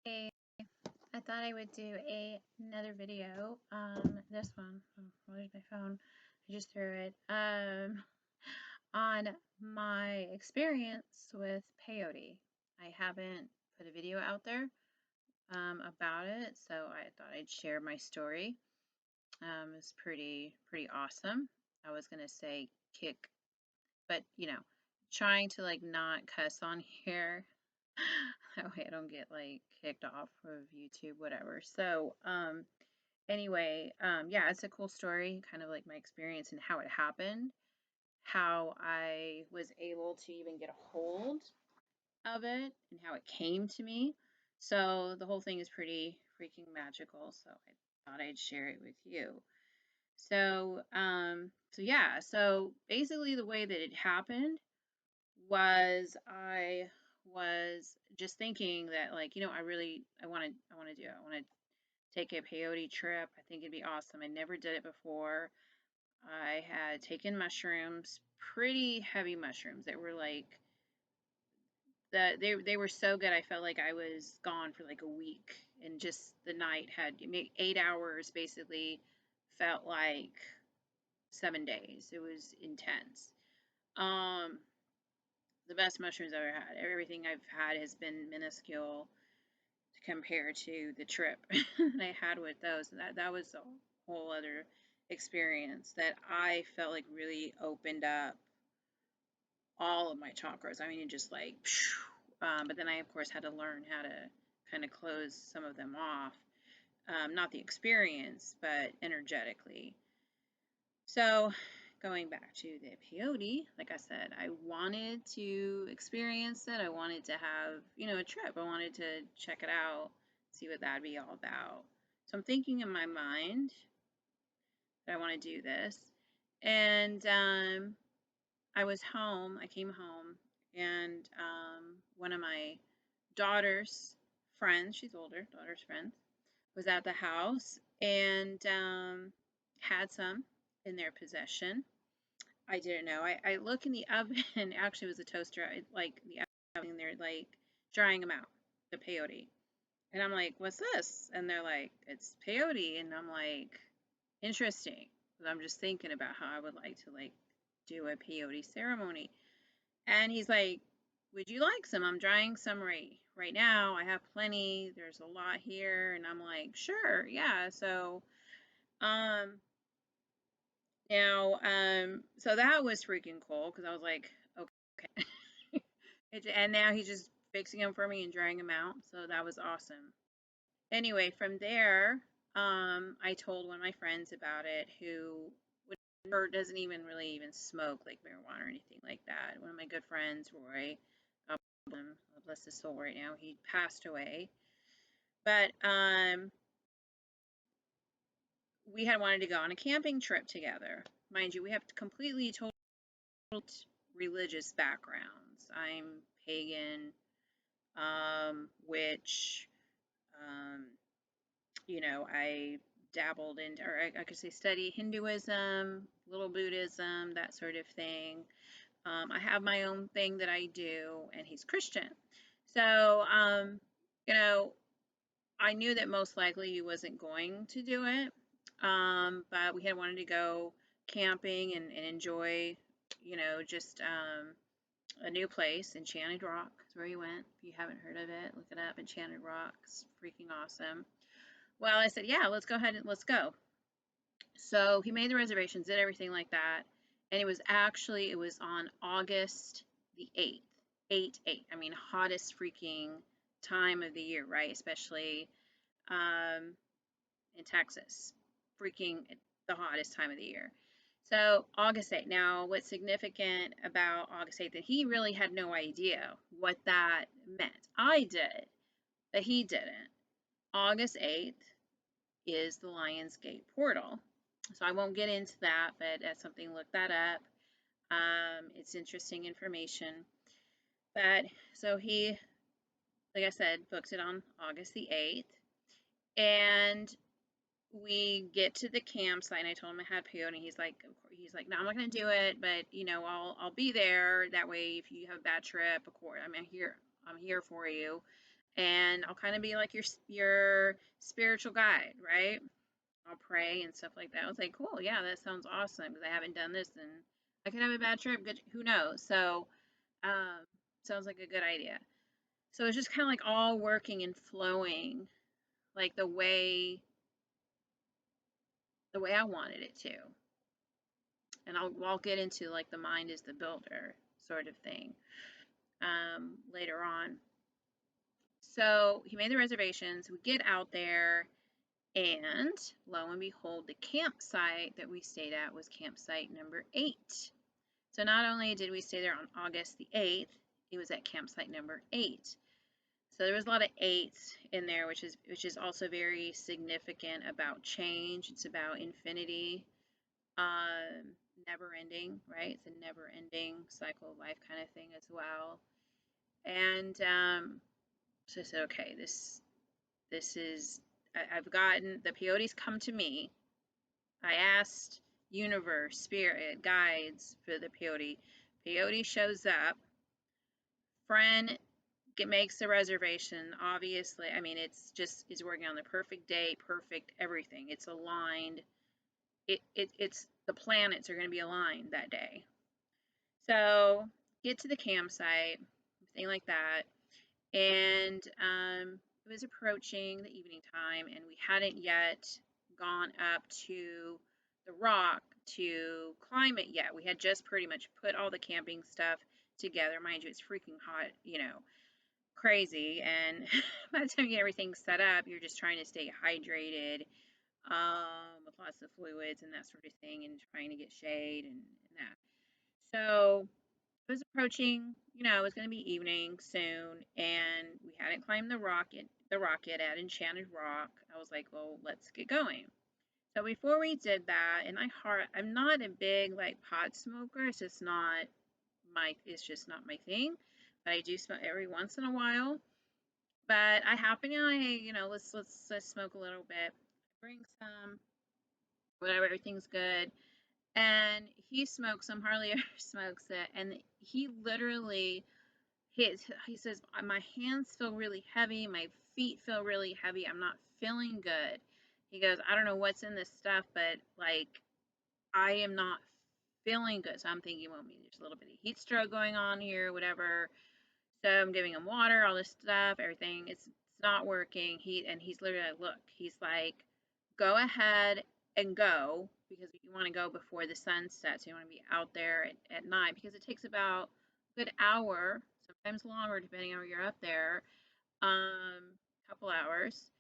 Hey, I thought I would do another video. This one. Oh, where's my phone? I just threw it. On my experience with peyote. I haven't put a video out there about it, so I thought I'd share my story. It's pretty awesome. I was gonna say kick, but trying to like not cuss on here. That way I don't get like kicked off of YouTube, whatever. So, anyway, yeah, it's a cool story, kind of like my experience and how it happened, how I was able to even get a hold of it, and how it came to me. So the whole thing is pretty freaking magical. So I thought I'd share it with you. So yeah, so basically the way that it happened was I was just thinking that like, I want to do it. I want to take a peyote trip. I think it'd be awesome. I never did it before. I had taken mushrooms, pretty heavy mushrooms that were like they were so good. I felt like I was gone for like a week, and just the night had 8 hours basically felt like 7 days. It was intense. Um, the best mushrooms I've ever had. Everything I've had has been minuscule compared to the trip that I had with those. That was a whole other experience that I felt like really opened up all of my chakras. I mean, it just like, but then I of course had to learn how to kind of close some of them off. Not the experience, but energetically. So, going back to the peyote, like I said, I wanted to experience it. I wanted to have, a trip. I wanted to check it out, see what that'd be all about. So I'm thinking in my mind that I want to do this. And I was home. I came home, and one of my daughter's friends, she's older, daughter's friend, was at the house and had some in their possession. I didn't know. I look in the oven. Actually, it was a toaster. Like the oven, they're like drying them out, the peyote. And I'm like, "What's this?" And they're like, "It's peyote." And I'm like, "Interesting." Because I'm just thinking about how I would like to like do a peyote ceremony. And he's like, "Would you like some? I'm drying some right now. I have plenty. There's a lot here." And I'm like, "Sure, yeah." So um so that was freaking cool because I was like, okay. And now he's just fixing them for me and drying them out. So that was awesome. Anyway, from there, I told one of my friends about it who or doesn't even really even smoke like marijuana or anything like that. One of my good friends, Roy, bless his soul right now, he passed away. But we had wanted to go on a camping trip together. Mind you, we have completely total religious backgrounds. I'm pagan, which, um, I dabbled into, or I could say study Hinduism, little Buddhism, that sort of thing. I have my own thing that I do, and he's Christian. So, you know, I knew that most likely he wasn't going to do it, but we had wanted to go camping and enjoy, just a new place. Enchanted Rock is where he went. If you haven't heard of it, look it up. Enchanted Rock. It's freaking awesome. Well, I said, yeah, let's go ahead and let's go. So he made the reservations, did everything like that. And it was on August the 8th. 8/8. I mean, hottest freaking time of the year, right? Especially um, in Texas. Freaking the hottest time of the year. So August 8th. Now, what's significant about August 8th that he really had no idea what that meant. I did, but he didn't. August 8th is the Lions Gate portal. So I won't get into that, but that's something, look that up. It's interesting information. But so he, like I said, books it on August the 8th. And we get to the campsite and I told him I had peyote. He's like, no, I'm not going to do it, but I'll be there. That way, if you have a bad trip, of course, I'm here for you. and I'll kind of be like your spiritual guide, right? I'll pray and stuff like that. I was like, cool, yeah, that sounds awesome because I haven't done this and I could have a bad trip. Good, who knows? So, um, sounds like a good idea. So it's just kind of like all working and flowing, like the way I wanted it to. And I'll get into like the mind is the builder sort of thing later on. So he made the reservations. We get out there, and lo and behold, the campsite that we stayed at was campsite number 8. So not only did we stay there on August the 8th, it was at campsite number 8. So there was a lot of 8s in there, which is also very significant about change. It's about infinity, um, never ending, right? It's a never ending cycle of life kind of thing as well. And so I said, okay, this is I've gotten the peyotes come to me. I asked universe, spirit, guides for the peyote. Peyote shows up. Friend makes the reservation. Obviously, I mean, it's working on the perfect day, perfect everything. It's aligned. It's the planets are going to be aligned that day. So get to the campsite, thing like that, and it was approaching the evening time, and we hadn't yet gone up to the rock to climb it yet. We had just pretty much put all the camping stuff together. Mind you, it's freaking hot, crazy. And by the time you get everything set up, you're just trying to stay hydrated with lots of fluids and that sort of thing, and trying to get shade and that. So it was approaching, it was going to be evening soon, and we hadn't climbed the rocket at Enchanted Rock. I was like, well, let's get going. So before we did that, and I'm not a big like pot smoker. It's just not my thing. But I do smoke every once in a while. But I happen to, let's smoke a little bit. Bring some, whatever, everything's good. And he smokes some, Harley smokes it, and he literally he says, my hands feel really heavy, my feet feel really heavy, I'm not feeling good. He goes, I don't know what's in this stuff, but like I am not feeling good. So I'm thinking, well, maybe there's a little bit of heat stroke going on here, whatever. So I'm giving him water, all this stuff, everything. It's not working. He's literally like, look, he's like, go ahead and go, because you want to go before the sun sets. You want to be out there at night, because it takes about a good hour, sometimes longer, depending on where you're up there, couple hours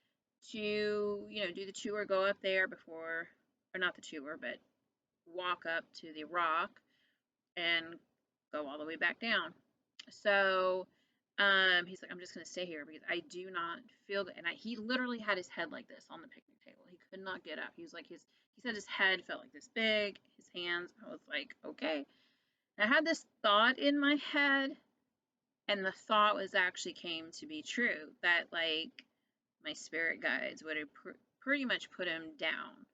to do the tour, go up there before, or not the tour, but walk up to the rock and go all the way back down. So he's like, I'm just going to stay here because I do not feel good. And he literally had his head like this on the picnic table. He could not get up. He was like, he said his head felt like this big, his hands. I was like, okay. And I had this thought in my head, and the thought was actually came to be true, that like my spirit guides would have pretty much put him down.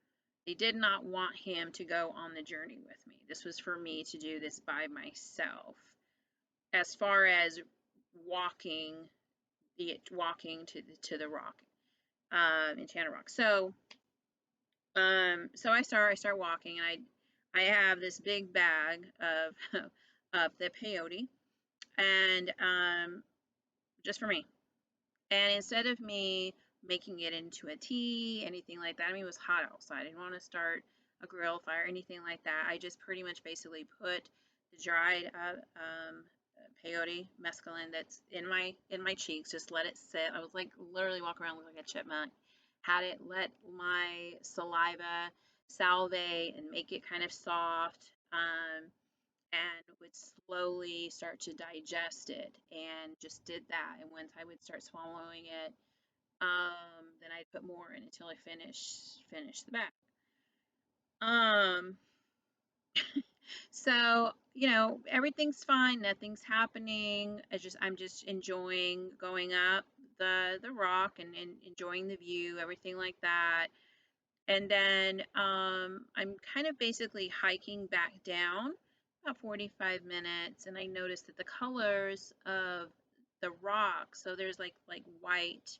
They did not want him to go on the journey with me. This was for me to do this by myself. As far as walking to the rock, Enchanted Rock. So I start walking, and I have this big bag of of the peyote, and just for me. And instead of me making it into a tea, anything like that, I mean, it was hot outside. I didn't want to start a grill fire, anything like that. I just pretty much basically put the dried peyote mescaline that's in my cheeks, just let it sit. I was like literally walk around looking like a chipmunk. Had it let my saliva salivate and make it kind of soft, and would slowly start to digest it, and just did that. And once I would start swallowing it, then I'd put more in until I finish the bag. Um, so everything's fine, nothing's happening. I'm just enjoying going up the rock, and enjoying the view, everything like that. And then I'm kind of basically hiking back down about 45 minutes, and I noticed that the colors of the rocks. So there's like white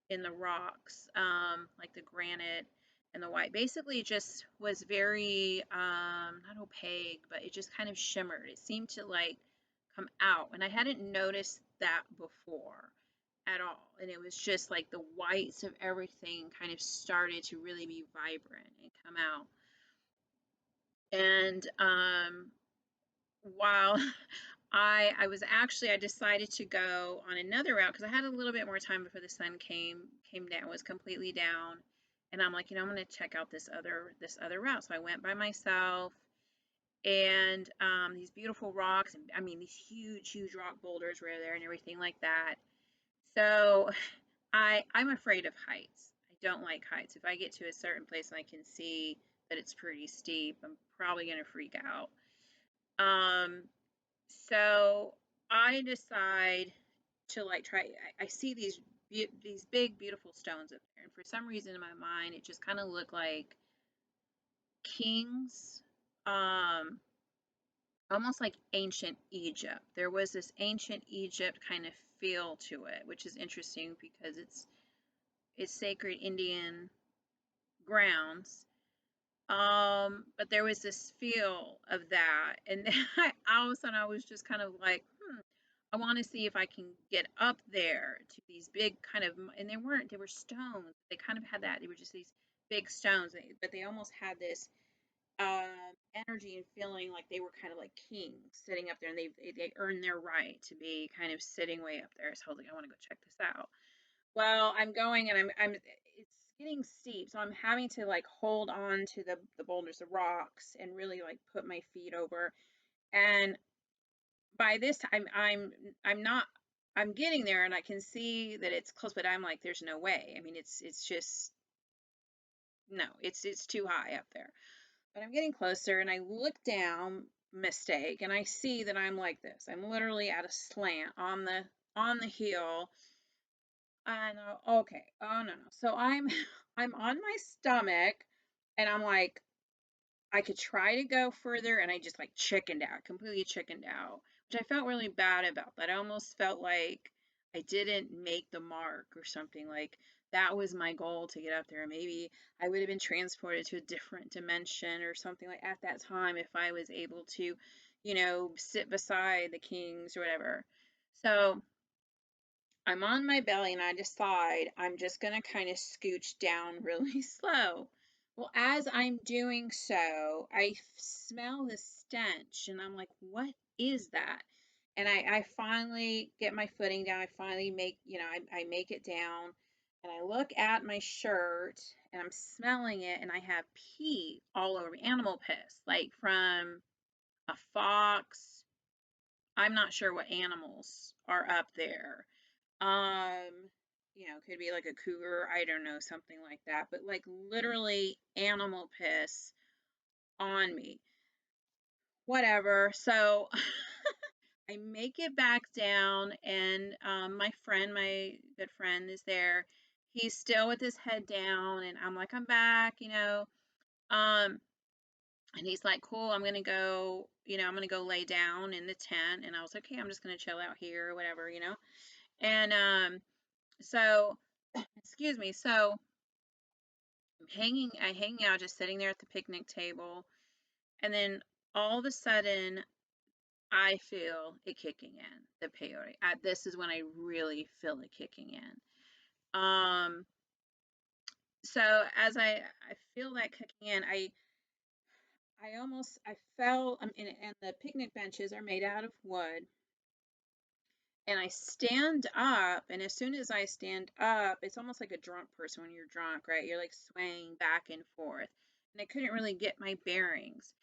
in the rocks, like the granite and the white. Basically, it just was very not opaque, but it just kind of shimmered. It seemed to like come out, and I hadn't noticed that before at all. And it was just like the whites of everything kind of started to really be vibrant and come out. And while I decided to go on another route because I had a little bit more time before the sun came down, was completely down. And I'm like, I'm gonna check out this other route. So I went by myself, and these beautiful rocks, and I mean these huge rock boulders were there and everything like that. So I'm afraid of heights. I don't like heights. If I get to a certain place and I can see that it's pretty steep, I'm probably gonna freak out. Um, so I decide to like try. I see these big beautiful stones up there, and for some reason in my mind, it just kind of looked like kings, um, almost like ancient Egypt. There was this ancient Egypt kind of feel to it, which is interesting because it's sacred Indian grounds. But there was this feel of that, and then all of a sudden I was just kind of like, I want to see if I can get up there to these big kind of, and they were stones. They kind of had that. They were just these big stones, but they almost had this energy and feeling like they were kind of like kings sitting up there, and they earned their right to be kind of sitting way up there. So I was like, I want to go check this out. Well, I'm going, and I'm it's getting steep, so I'm having to like hold on to the boulders, the rocks, and really like put my feet over. And by this time, I'm not I'm getting there, and I can see that it's close, but I'm like, there's no way. I mean, it's just no, it's too high up there. But I'm getting closer, and I look down, mistake, and I see that I'm like this. I'm literally at a slant on the hill. I know. Okay. Oh no, no. So I'm I'm on my stomach, and I'm like, I could try to go further, and I just like chickened out, completely chickened out, which I felt really bad about. That I almost felt like I didn't make the mark or something. Like that was my goal to get up there. Maybe I would have been transported to a different dimension or something like at that time if I was able to, sit beside the kings or whatever. So I'm on my belly and I decide I'm just going to kind of scooch down really slow. Well, as I'm doing so, I smell the stench and I'm like, what is that? And I finally get my footing down. I finally I make it down, and I look at my shirt and I'm smelling it, and I have pee all over me, animal piss, like from a fox. I'm not sure what animals are up there. Could be like a cougar, I don't know, something like that, but like literally animal piss on me. Whatever. So I make it back down, and my good friend, is there. He's still with his head down, and I'm like, I'm back. Um, and he's like, cool, I'm gonna go lay down in the tent. And I was like, okay, I'm just gonna chill out here or whatever. And so excuse me. So I hanging out, just sitting there at the picnic table, and then all of a sudden, I feel it kicking in, the peyote. This is when I really feel it kicking in. So as I feel that kicking in, I fell. And the picnic benches are made out of wood, and I stand up, and as soon as I stand up, it's almost like a drunk person when you're drunk, right? You're like swaying back and forth, and I couldn't really get my bearings,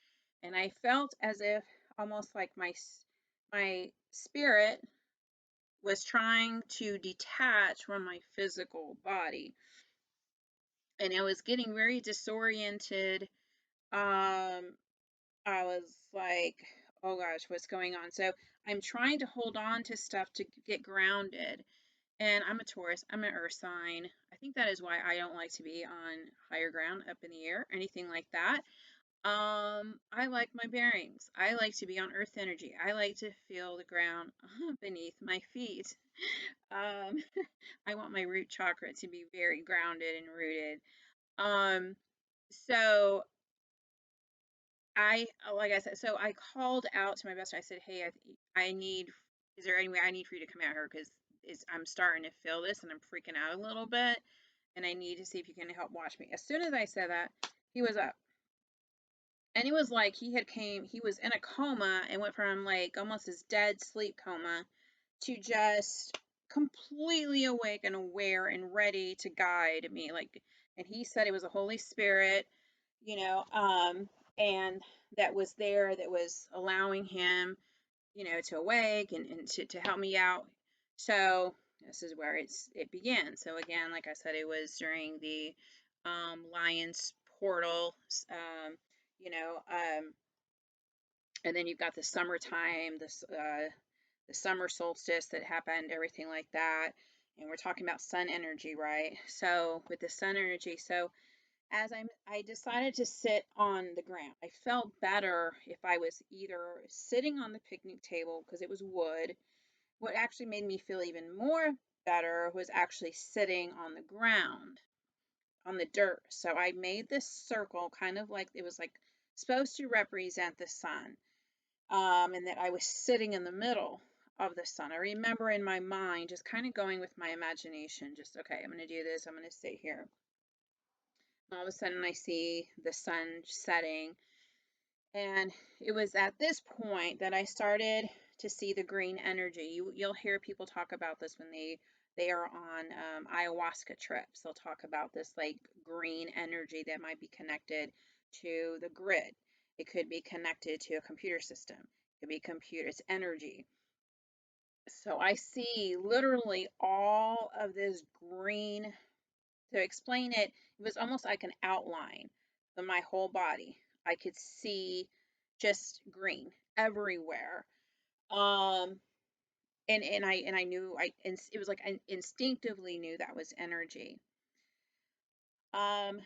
and I felt as if almost like my spirit was trying to detach from my physical body, and I was getting very disoriented. I was like, oh gosh, what's going on? So I'm trying to hold on to stuff to get grounded. And I'm a Taurus, I'm an earth sign. I think that is why I don't like to be on higher ground, up in the air, anything like that. I like my bearings. I like to be on earth energy. I like to feel the ground beneath my feet. Um, I want my root chakra to be very grounded and rooted. Um, so like I said, so I called out to my best friend. I said, "Hey, I need. Is there any way I need for you to come out here? Because I'm starting to feel this, and I'm freaking out a little bit, and I need to see if you can help watch me." As soon as I said that, he was up, and it was like he was in a coma and went from like almost his dead sleep coma to just completely awake and aware and ready to guide me. Like, and he said it was the Holy Spirit, you know, and that was there, that was allowing him, to awake and to help me out. So this is where it began. So again, like I said, it was during the Lion's portal, um, you know, um, and then you've got the summertime, the summer solstice that happened, everything like that. And we're talking about sun energy, right? So with the sun energy, so I decided to sit on the ground. I felt better if I was either sitting on the picnic table because it was wood. What actually made me feel even more better was actually sitting on the ground, on the dirt. So I made this circle, kind of like it was like supposed to represent the sun, and that I was sitting in the middle of the sun. I remember in my mind just kind of going with my imagination, just okay, I'm going to do this, I'm going to sit here. All of a sudden, I see the sun setting, and it was at this point that I started to see the green energy. You'll hear people talk about this when they are on ayahuasca trips. They'll talk about this like green energy that might be connected to the grid. It could be connected to a computer system. It could be computer. It's energy. So I see literally all of this green. To explain it, it was almost like an outline of my whole body. I could see just green everywhere. Um, and I knew it was like I instinctively knew that was energy. Um,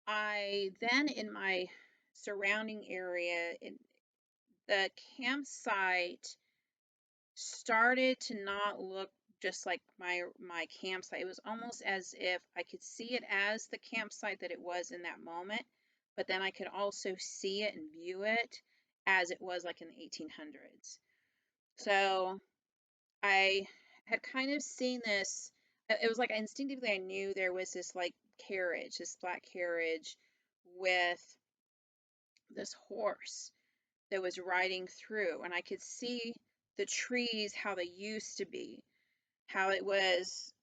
I then in my surrounding area, in the campsite started to not look just like my campsite. It was almost as if I could see it as the campsite that it was in that moment, but then I could also see it and view it as it was like in the 1800s. So I had kind of seen this. It was like instinctively I knew there was this like carriage, this black carriage with this horse that was riding through, and I could see the trees how they used to be, how it was,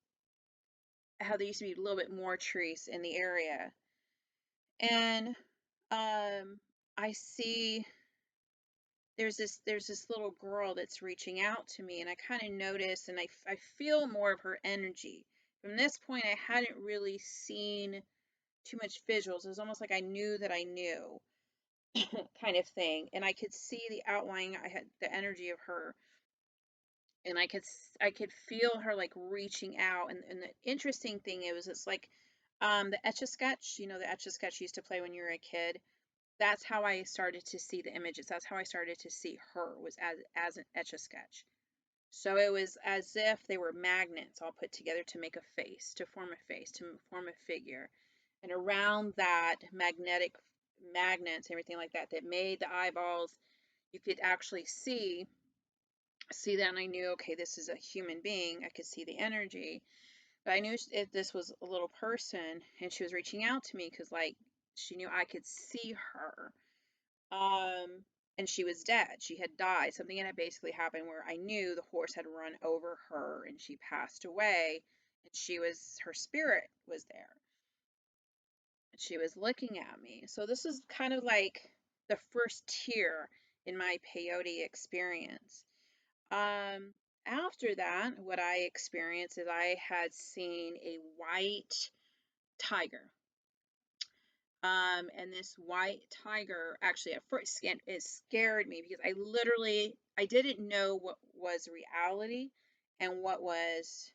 how there used to be a little bit more trees in the area. And I see there's this little girl that's reaching out to me, and I kind of notice and I feel more of her energy. From this point, I hadn't really seen too much visuals. It was almost like I knew that I knew kind of thing, and I could see the outline. I had the energy of her, and I could feel her like reaching out. And the interesting thing is, it's like the etch a sketch. The etch a sketch you used to play when you were a kid. That's how I started to see the images. That's how I started to see her, was as an etch a sketch. So it was as if they were magnets all put together to make a face, to form a face, to form a figure. And around that magnetic magnets, everything like that, that made the eyeballs, you could actually see that, and I knew, okay, this is a human being. I could see the energy, but I knew if this was a little person, and she was reaching out to me because, like, she knew I could see her. Um, and she was dead. She had died. Something had basically happened where I knew the horse had run over her and she passed away, and her spirit was there. And she was looking at me. So this is kind of like the first tier in my peyote experience. Um, After that, what I experienced is I had seen a white tiger. And this white tiger actually at first it scared me because I didn't know what was reality and what was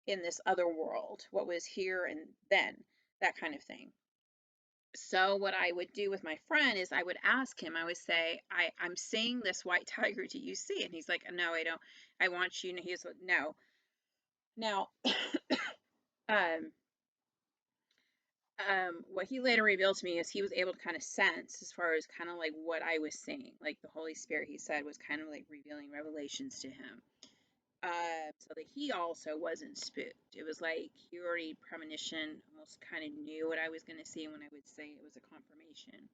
in this other world, what was here and then, that kind of thing. So what I would do with my friend is I would ask him, I would say, I'm seeing this white tiger. Do you see it? And he's like, no, I don't. I want you to, he was like, no. Now, um, what he later revealed to me is he was able to kind of sense as far as kind of like what I was saying. Like the Holy Spirit, he said, was kind of like revealing revelations to him. So that he also wasn't spooked. It was like he already premonition, almost kind of knew what I was going to see when I would say it was a confirmation.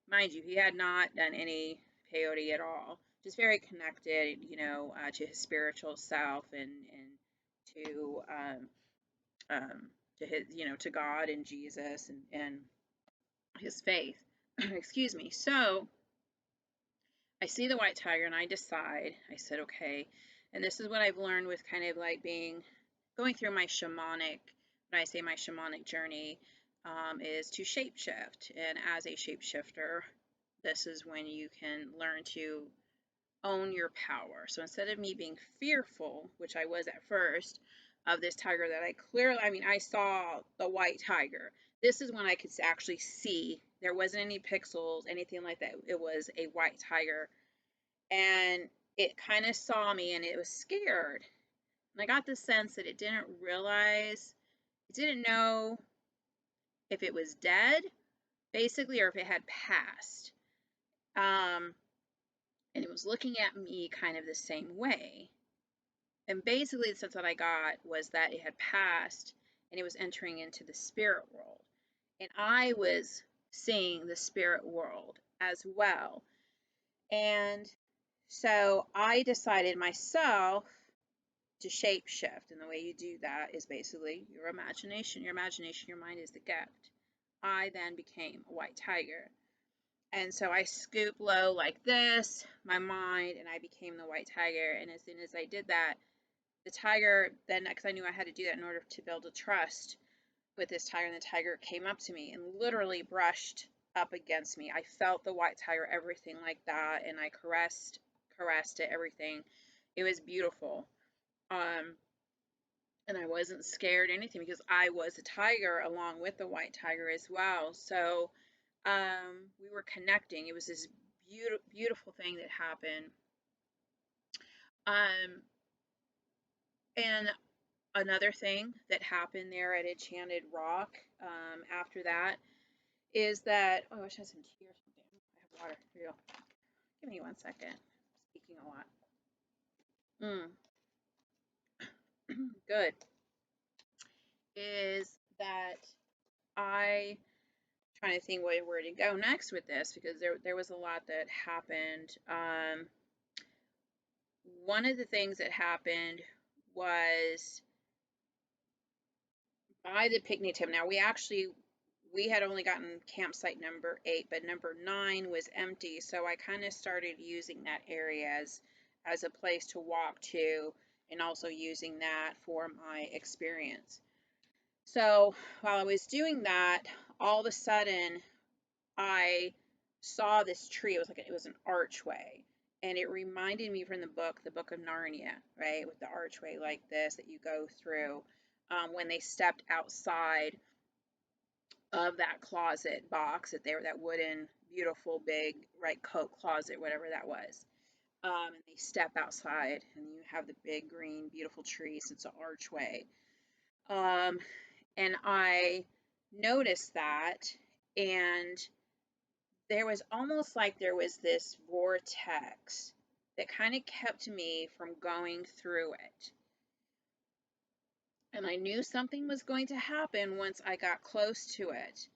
Mind you, he had not done any peyote at all. Just very connected, to his spiritual self and to to his, to God and Jesus and his faith. Excuse me. So I see the white tiger and I decide, I said, okay, and this is what I've learned with kind of like going through my shamanic, when I say my shamanic journey, is to shapeshift. And as a shapeshifter, this is when you can learn to own your power. So instead of me being fearful, which I was at first, of this tiger that I saw the white tiger. This is when I could actually see. There wasn't any pixels, anything like that. It was a white tiger. And it kind of saw me and it was scared. And I got the sense that it didn't know if it was dead, basically, or if it had passed. And it was looking at me kind of the same way. And basically, the sense that I got was that it had passed and it was entering into the spirit world. And I was seeing the spirit world as well. And so I decided myself to shapeshift. And the way you do that is basically your imagination. Your imagination, your mind is the gift. I then became a white tiger. And so I scoop low like this, my mind, and I became the white tiger. And as soon as I did that, the tiger, then, because I knew I had to do that in order to build a trust with this tiger, and the tiger came up to me and literally brushed up against me. I felt the white tiger, everything like that, and I caressed it, everything. It was beautiful. And I wasn't scared or anything because I was a tiger along with the white tiger as well. So we were connecting. It was this beautiful thing that happened. And another thing that happened there at Enchanted Rock after that is that, oh, I wish I had some tea or something. I have water. Here you go. Give me 1 second. I'm speaking a lot. Good. Is that I trying to think where to go next with this because there was a lot that happened. One of the things that happened was by the picnic table. Now we had only gotten campsite number 8, but number 9 was empty, so I kind of started using that area as a place to walk to, and also using that for my experience. So while I was doing that, all of a sudden I saw this tree. It was an archway, and it reminded me from the book of Narnia, right, with the archway like this that you go through when they stepped outside of that closet box, that wooden, beautiful, big, right, coat closet, whatever that was. And they step outside, and you have the big, green, beautiful trees. It's an archway. And I noticed that, and there was almost like there was this vortex that kind of kept me from going through it. And I knew something was going to happen once I got close to it.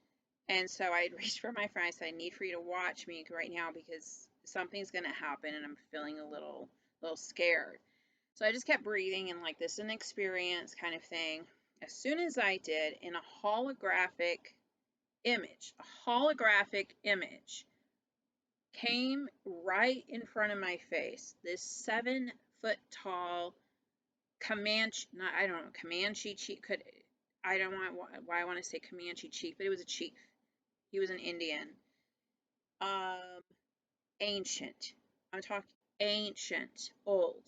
And so I reached for my friend. I said, I need for you to watch me right now because something's going to happen and I'm feeling a little scared. So I just kept breathing and like this is an experience kind of thing. As soon as I did, in a holographic image came right in front of my face. This 7-foot tall Comanche, Comanche chief, I don't want, why I want to say Comanche chief, but it was a chief. He was an Indian. Ancient. I'm talking ancient, old.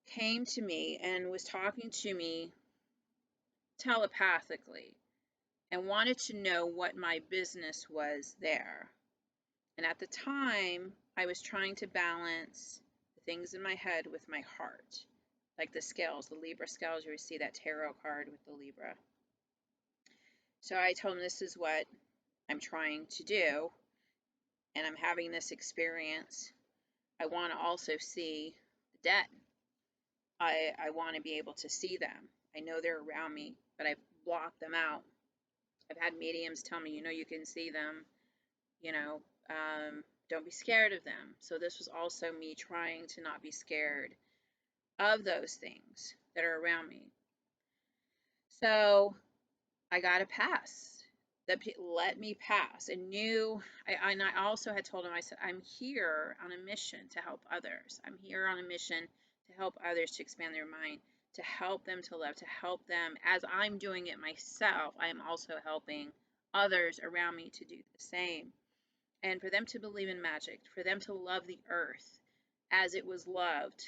Came to me and was talking to me telepathically and wanted to know what my business was there. And at the time, I was trying to balance the things in my head with my heart, like the scales, the Libra scales. You see that tarot card with the Libra. So I told him, this is what I'm trying to do, and I'm having this experience. I want to also see the dead. I want to be able to see them. I know they're around me, but I've blocked them out. I've had mediums tell me, you can see them, you know, don't be scared of them. So this was also me trying to not be scared of those things that are around me. So I got to pass. Let me pass. And I also had told him, I said, I'm here on a mission to help others. I'm here on a mission to help others to expand their mind, to help them to love, to help them. As I'm doing it myself, I am also helping others around me to do the same. And for them to believe in magic, for them to love the earth as it was loved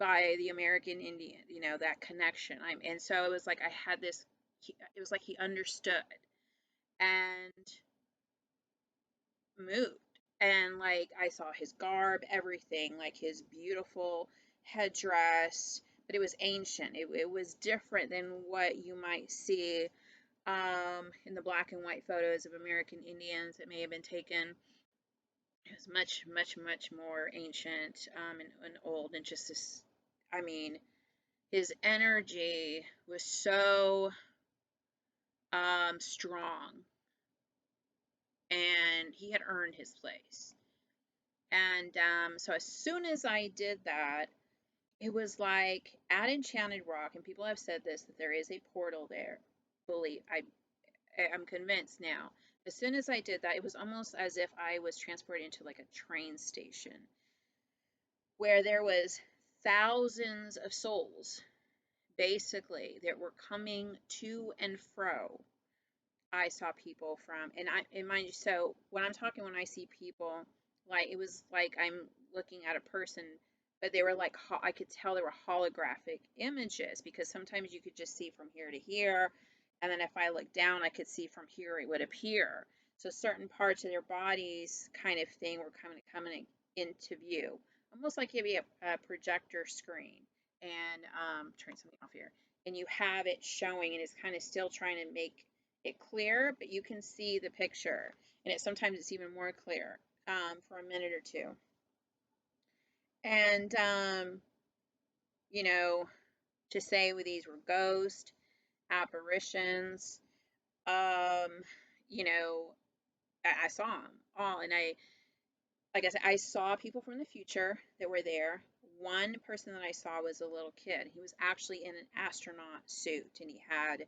by the American Indian, that connection. And so it was like I had this, it was like he understood and moved. And like I saw his garb, everything, like his beautiful headdress, but it was ancient. It was different than what you might see in the black and white photos of American Indians that may have been taken. It was much, much, much more ancient and old, and just this, I mean, his energy was so strong, and he had earned his place. And so as soon as I did that, it was like at Enchanted Rock, and people have said this, that there is a portal there. I'm convinced now. As soon as I did that, it was almost as if I was transported into like a train station where there was thousands of souls basically that were coming to and fro. I saw people from, and mind you, so when I see people, like, it was like I'm looking at a person, but they were like, I could tell they were holographic images, because sometimes you could just see from here to here, and then if I look down, I could see from here it would appear. So certain parts of their bodies, kind of thing, were coming into view, almost like you have a projector screen, and turn something off here, and you have it showing, and it's kind of still trying to make it clear, but you can see the picture, and sometimes it's even more clear for a minute or two. And to say these were ghosts, apparitions, I saw them all, and like I said, I saw people from the future that were there. One person that I saw was a little kid. He was actually in an astronaut suit, and he had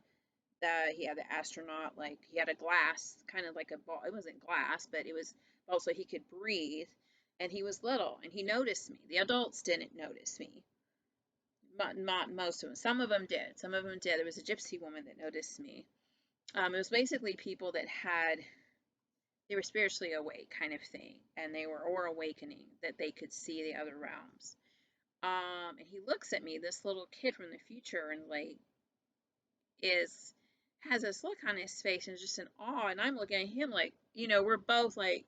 the astronaut, like, he had a glass, kind of like a ball. It wasn't glass, but it was also he could breathe, and he was little, and he noticed me. The adults didn't notice me. Not most of them. Some of them did. There was a gypsy woman that noticed me. It was basically people that they were spiritually awake, kind of thing, and or awakening, that they could see the other realms. And he looks at me, this little kid from the future, and like has this look on his face and just in awe, and I'm looking at him like, we're both like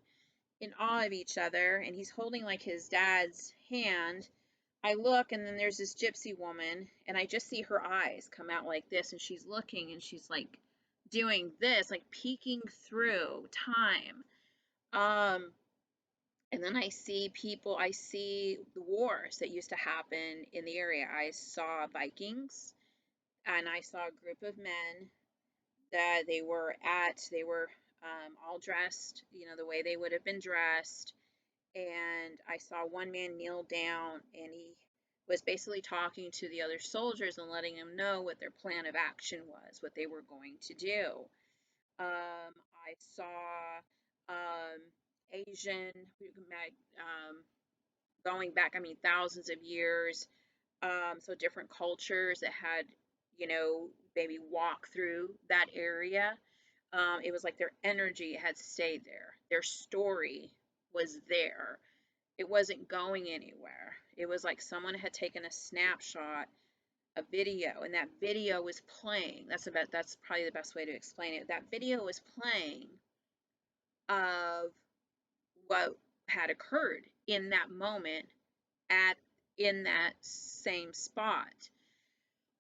in awe of each other, and he's holding like his dad's hand. I look, and then there's this gypsy woman, and I just see her eyes come out like this, and she's looking, and she's like doing this, like peeking through time. And then I see the wars that used to happen in the area. I saw Vikings, and I saw a group of men that they were all dressed, the way they would have been dressed. And I saw one man kneel down, and he was basically talking to the other soldiers and letting them know what their plan of action was, what they were going to do. I saw Asian, going back, thousands of years. So different cultures that had, maybe walk through that area. It was like their energy had stayed there. Their story was there. It wasn't going anywhere. It was like someone had taken a snapshot, a video, and that video was playing. That's probably the best way to explain it. That video was playing of what had occurred in that moment at in that same spot.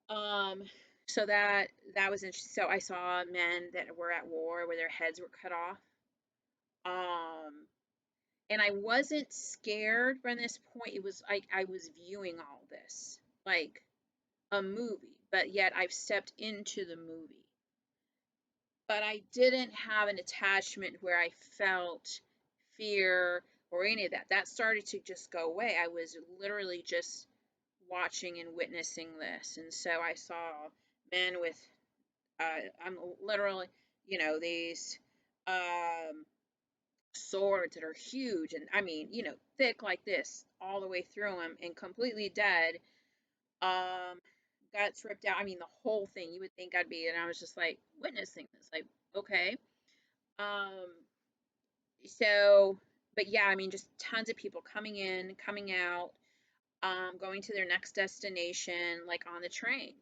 Um, so that was interesting. So I saw men that were at war where their heads were cut off. Um, and I wasn't scared from this point. It was like I was viewing all this like a movie, but yet I've stepped into the movie. But I didn't have an attachment where I felt fear or any of that. That started to just go away. I was literally just watching and witnessing this. And so I saw men with, I'm literally, these um, swords that are huge and I mean, thick like this all the way through them and completely dead. Um, Guts ripped out. I mean, the whole thing. You would think I'd be, and I was just like witnessing this, like, okay. Um, so, but yeah, I mean, just tons of people coming in, coming out, going to their next destination, like on the train,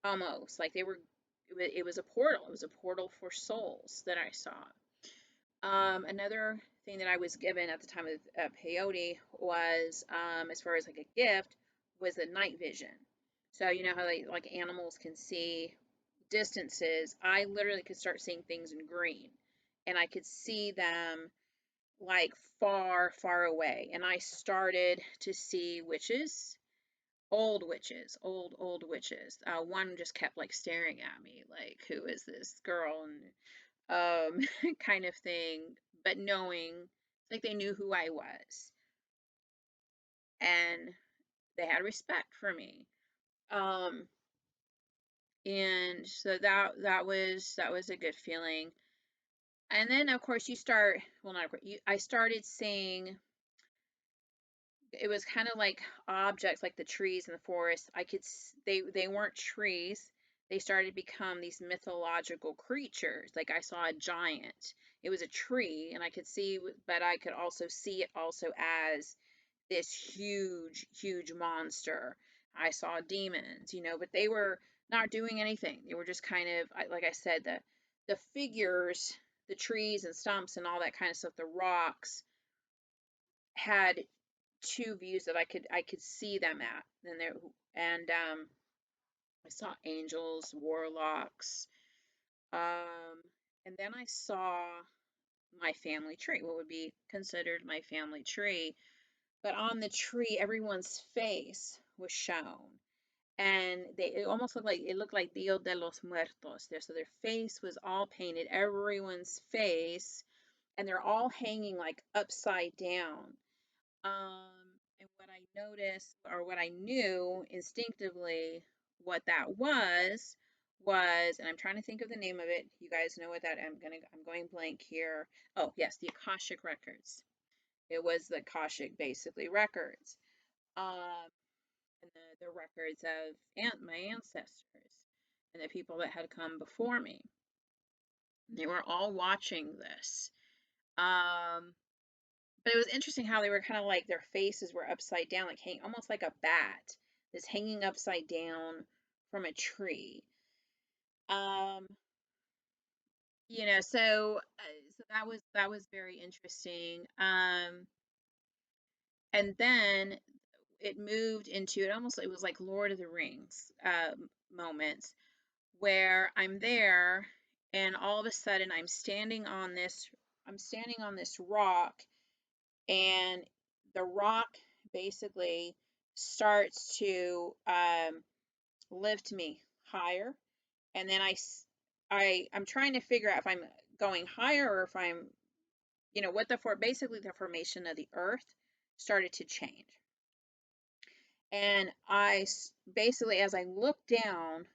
almost like they were. It was a portal. It was a portal for souls that I saw. Another thing that I was given at the time of peyote was, as far as like a gift, was the night vision. So you know how like animals can see distances. I literally could start seeing things in green, and I could see them like far, far away. And I started to see witches, old witches. One just kept like staring at me, like, who is this girl? And kind of thing, but knowing like they knew who I was and they had respect for me. Um, and so that was a good feeling. And then of course you start, well, not of course, I started seeing, it was kind of like objects like the trees in the forest. They weren't trees. They started to become these mythological creatures. Like I saw a giant. It was a tree and I could see, but I could also see it also as this huge, huge monster. I saw demons, but they were not doing anything. They were just kind of, like I said, the figures, the trees and stumps and all that kind of stuff, the rocks had two views that I could see them at, and there and I saw angels, warlocks, and then I saw my family tree, what would be considered my family tree. But on the tree, everyone's face was shown, and it almost looked like Dia de los Muertos. There, so their face was all painted, everyone's face, and they're all hanging like upside down. And what I noticed, or what I knew instinctively, what that was, and I'm trying to think of the name of it. You guys know what that? I'm going blank here. Oh yes, the Akashic records. It was the Akashic, basically, records, um, and the records of my ancestors and the people that had come before me. They were all watching this. Um, But it was interesting how they were kind of like their faces were upside down, like hang almost like a bat that's hanging upside down from a tree. Um, so that was very interesting. And then it moved into it was like Lord of the Rings moments where I'm there and all of a sudden I'm standing on this rock, and the rock basically starts to lift me higher, and then I'm trying to figure out if I'm going higher or if I'm, what basically the formation of the earth started to change. And basically, as I look down,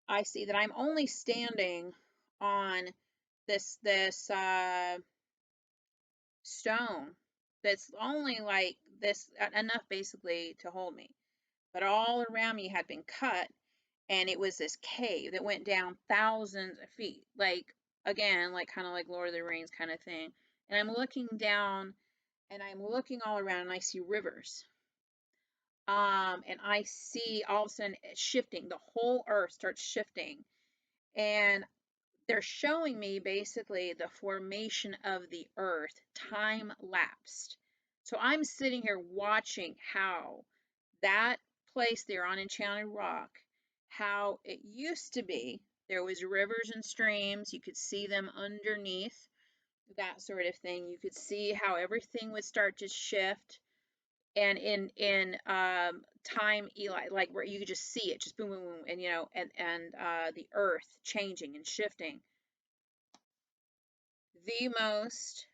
I see that I'm only standing on this stone that's only like this enough basically to hold me, but all around me had been cut, and it was this cave that went down thousands of feet, like, again, like kind of like Lord of the Rings kind of thing. And I'm looking down and I'm looking all around and I see rivers, and I see all of a sudden it shifting, the whole earth starts shifting, and they're showing me basically the formation of the earth time lapsed. So I'm sitting here watching how that place there on Enchanted Rock, how it used to be. There was rivers and streams. You could see them underneath, that sort of thing. You could see how everything would start to shift, and in time, Eli, like where you could just see it, just boom, boom, boom, and the earth changing and shifting. The most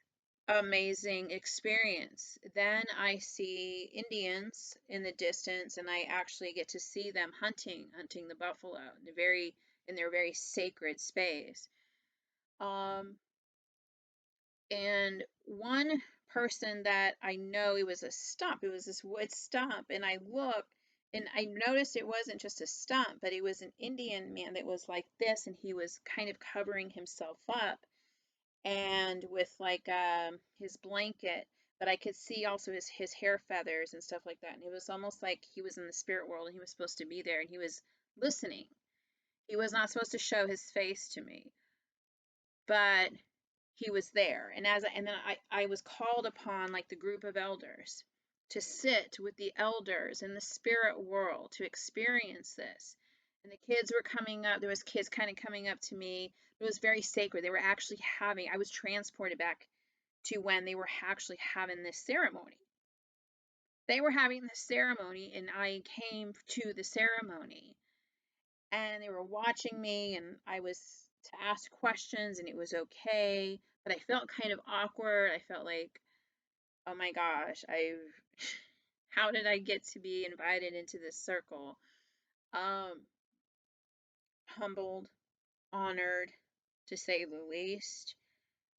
amazing experience. Then I see Indians in the distance, and I actually get to see them hunting the buffalo in their very sacred space. Um, and one person that I know, it was a stump. It was this wood stump, and I looked and I noticed it wasn't just a stump, but it was an Indian man that was like this, and he was kind of covering himself up and with like his blanket, but I could see also his hair feathers and stuff like that. And it was almost like he was in the spirit world and he was supposed to be there and he was listening. He was not supposed to show his face to me, but he was there. And then I was called upon, like the group of elders, to sit with the elders in the spirit world to experience this. And the kids were coming up. There was kids kind of coming up to me. It was very sacred. They were actually having, I was transported back to when they were actually having this ceremony. They were having this ceremony, and I came to the ceremony, and they were watching me, and I was to ask questions, and it was okay, but I felt kind of awkward. I felt like, oh my gosh, how did I get to be invited into this circle? Um, Humbled, honored, to say the least.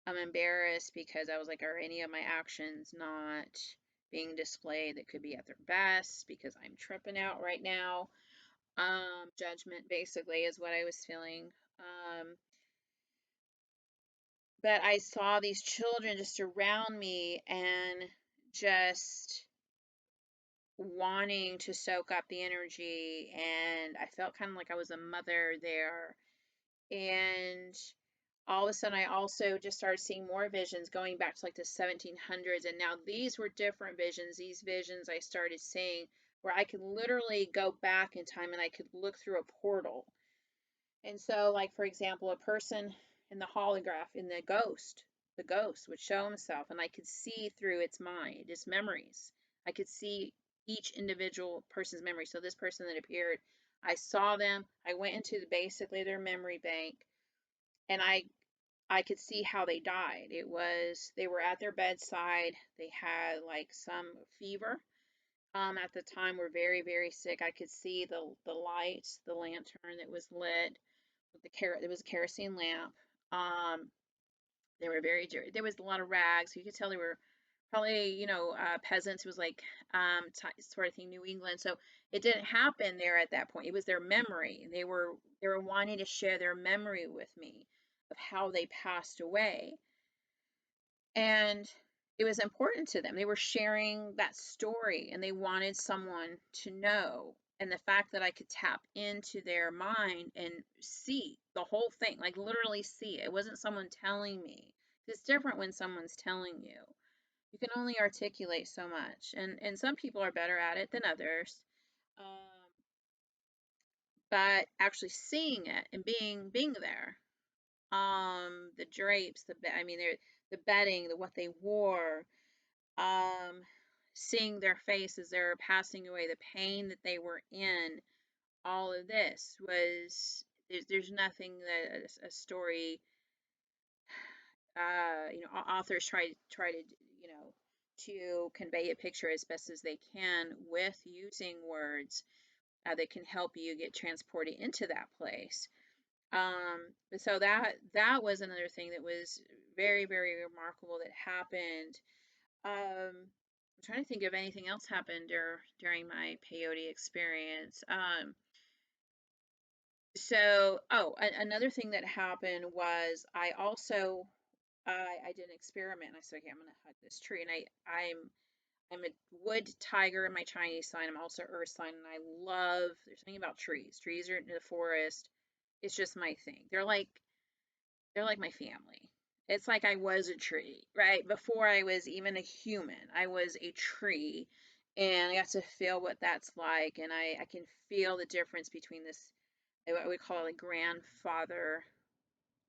I'm embarrassed because I was like, are any of my actions not being displayed that could be at their best because I'm tripping out right now? Judgment basically is what I was feeling. But I saw these children just around me and just wanting to soak up the energy, and I felt kind of like I was a mother there. And all of a sudden I also just started seeing more visions going back to like the 1700s, and now these were different visions. These visions I started seeing where I could literally go back in time and I could look through a portal. And so, like, for example, a person in the holograph, in the ghost would show himself, and I could see through its mind, its memories. I could see each individual person's memory. So this person that appeared, I saw them. I went into basically their memory bank, and I could see how they died. They were at their bedside. They had like some fever. At the time were very, very sick. I could see the lights, the lantern that was lit with there was a kerosene lamp. Um, they were very dirty. There was a lot of rags. You could tell they were probably, peasants. It was like sort of thing, New England. So it didn't happen there at that point. It was their memory. They were wanting to share their memory with me of how they passed away. And it was important to them. They were sharing that story and they wanted someone to know. And the fact that I could tap into their mind and see the whole thing, like literally see it. It wasn't someone telling me. It's different when someone's telling you. You can only articulate so much. And some people are better at it than others. Um, but actually seeing it and being there, the drapes, I mean, the bedding, what they wore, um, seeing their face as they're passing away, the pain that they were in, all of this was, there's nothing that a story, authors try to, to convey a picture as best as they can with using words that can help you get transported into that place. So that was another thing that was very, very remarkable that happened. I'm trying to think of anything else happened during my peyote experience. Another thing that happened was I did an experiment. And I said, okay, I'm going to hug this tree, and I'm a wood tiger in my Chinese sign. I'm also earth sign, and I love. There's something about trees. Trees are in the forest. It's just my thing. They're like my family. It's like I was a tree, right? Before I was even a human, I was a tree. And I got to feel what that's like. And I can feel the difference between this, what we call a grandfather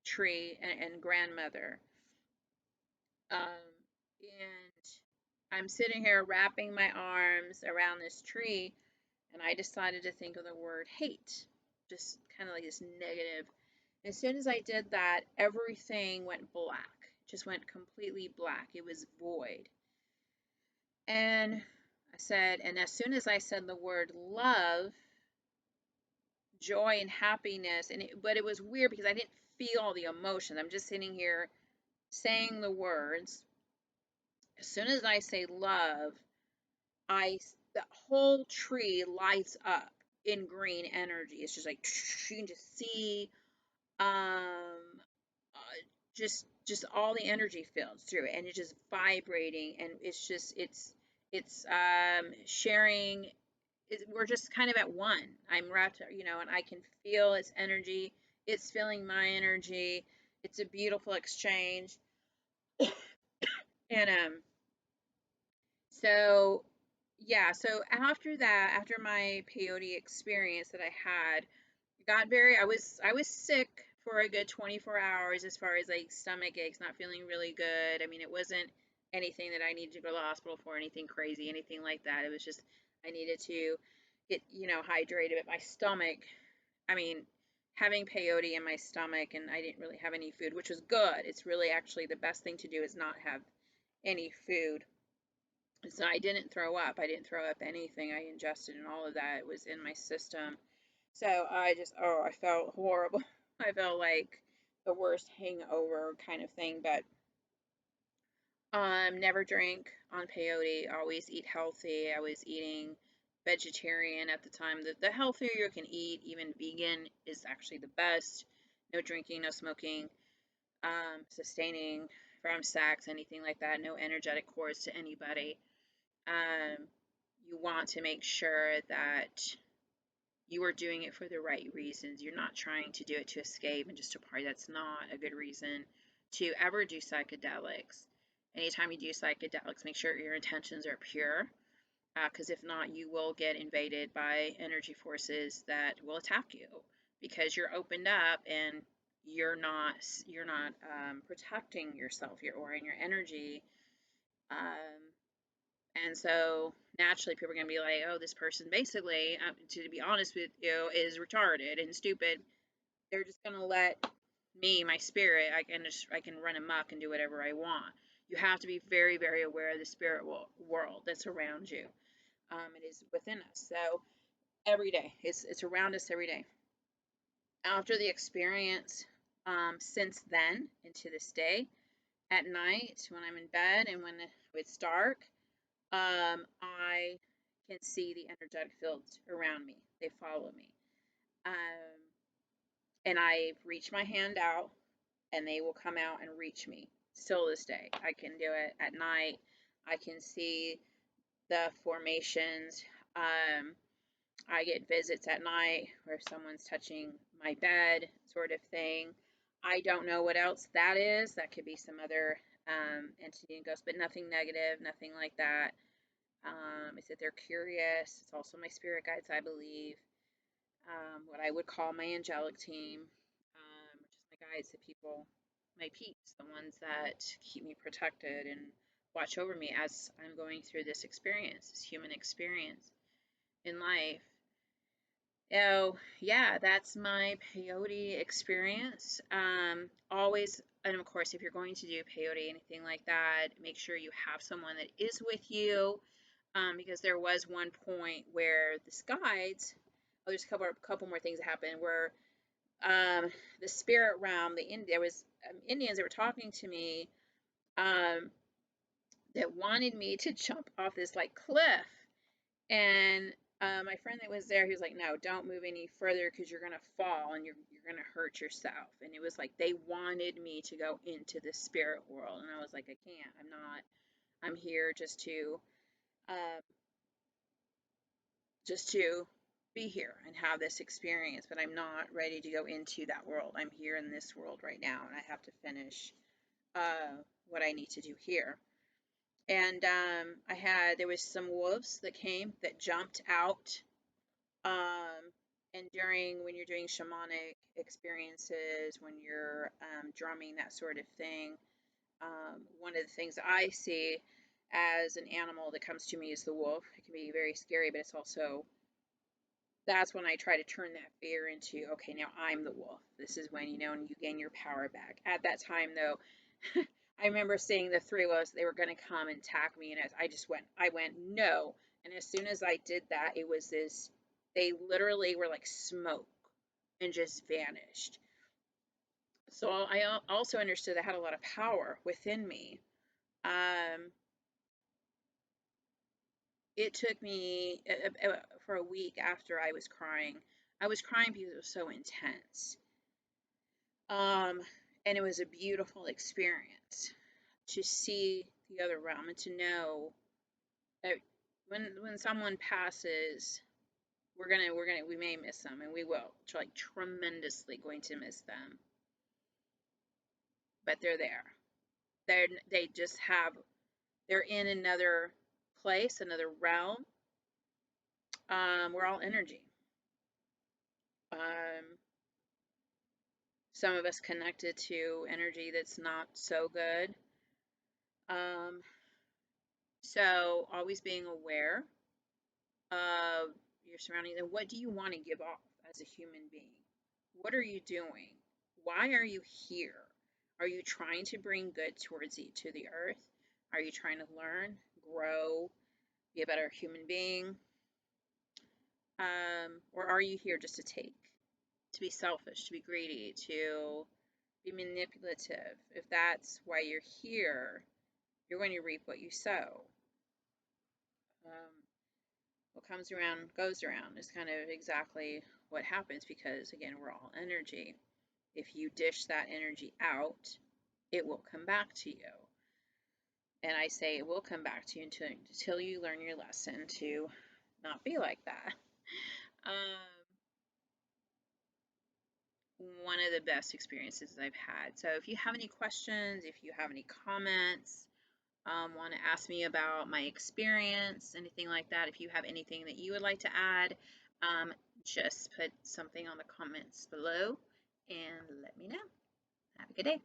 tree and grandmother. And I'm sitting here wrapping my arms around this tree, and I decided to think of the word hate, just kind of like this negative. As soon as I did that, everything went black, just went completely black. It was void. And I said, and as soon as I said the word love, joy, and happiness, but it was weird because I didn't feel the emotion. I'm just sitting here saying the words. As soon as I say love, the whole tree lights up in green energy. It's just like you can just see uh, just all the energy fields through it, and it's just vibrating, and it's sharing. We're just kind of at one. I'm wrapped, and I can feel its energy. It's feeling my energy. It's a beautiful exchange, and so yeah, so after that, after my peyote experience that I had, I was sick for a good 24 hours as far as like stomach aches, not feeling really good. I mean, it wasn't anything that I needed to go to the hospital for, anything crazy, anything like that. It was just I needed to get, hydrated. But my stomach, I mean, having peyote in my stomach and I didn't really have any food, which was good. It's really actually the best thing to do is not have any food. So I didn't throw up. I didn't throw up anything I ingested, and all of that was in my system. So I felt horrible. I felt like the worst hangover kind of thing. But never drink on peyote. Always eat healthy. I was eating vegetarian at the time. The healthier you can eat, even vegan, is actually the best. No drinking, no smoking, sustaining from sex, anything like that. No energetic cores to anybody. Um, you want to make sure that you are doing it for the right reasons. You're not trying to do it to escape and just to party. That's not a good reason to ever do psychedelics. Anytime you do psychedelics, make sure your intentions are pure, because if not, you will get invaded by energy forces that will attack you because you're opened up and you're not protecting yourself, your aura and your energy. Um, and so naturally, people are going to be like, oh, this person basically, to be honest with you, is retarded and stupid. They're just going to let me, my spirit, I can run amok and do whatever I want. You have to be very, very aware of the spirit world that's around you. It is within us. So every day, it's around us every day. After the experience, since then into this day, at night when I'm in bed and when it's dark, I can see the energetic fields around me. They follow me. Um, and I reach my hand out and they will come out and reach me. Still this day, I can do it at night. I can see the formations. Um, I get visits at night where someone's touching my bed, sort of thing. I don't know what else that is. That could be some other entity and ghost, but nothing negative, nothing like that. Is that they're curious. It's also my spirit guides, I believe. What I would call my angelic team, which is my guides, the people, my peeps, the ones that keep me protected and watch over me as I'm going through this experience, this human experience in life. Oh, yeah, that's my peyote experience. Always, and of course, if you're going to do peyote, anything like that, make sure you have someone that is with you. Because there was one point where this guides, oh, there's a couple more things that happened where the spirit realm, there was Indians that were talking to me um, that wanted me to jump off this like cliff, and my friend that was there, he was like, "No, don't move any further because you're gonna fall and you're gonna hurt yourself." And it was like they wanted me to go into the spirit world, and I was like, "I can't. I'm not. I'm here um, just to be here and have this experience, but I'm not ready to go into that world. I'm here in this world right now, and I have to finish uh, what I need to do here. And there was some wolves that came that jumped out. And when you're doing shamanic experiences, when you're drumming, that sort of thing, one of the things I see as an animal that comes to me is the wolf. It can be very scary, but it's also, that's when I try to turn that fear into, okay, now I'm the wolf. This is when, and you gain your power back. At that time, though, I remember seeing the three wolves, they were going to come and attack me, and I went, no. And as soon as I did that, it was this, they literally were like smoke and just vanished. So I also understood I had a lot of power within me. Um, it took me for a week after I was crying. I was crying because it was so intense. Um, and it was a beautiful experience to see the other realm and to know that when someone passes, we may miss them, and we will, like, tremendously going to miss them, but they're there. They just have, they're in another place, another realm. We're all energy. Um, some of us connected to energy that's not so good. So always being aware of your surroundings and what do you want to give off as a human being? What are you doing? Why are you here? Are you trying to bring good to the earth? Are you trying to learn, grow, be a better human being? Or are you here just to take, to be selfish, to be greedy, to be manipulative? If that's why you're here, you're going to reap what you sow. Um, what comes around goes around is kind of exactly what happens because, again, we're all energy. If you dish that energy out, it will come back to you. And I say it will come back to you until you learn your lesson to not be like that. One of the best experiences I've had. So if you have any questions, if you have any comments, want to ask me about my experience, anything like that, if you have anything that you would like to add, just put something on the comments below and let me know. Have a good day.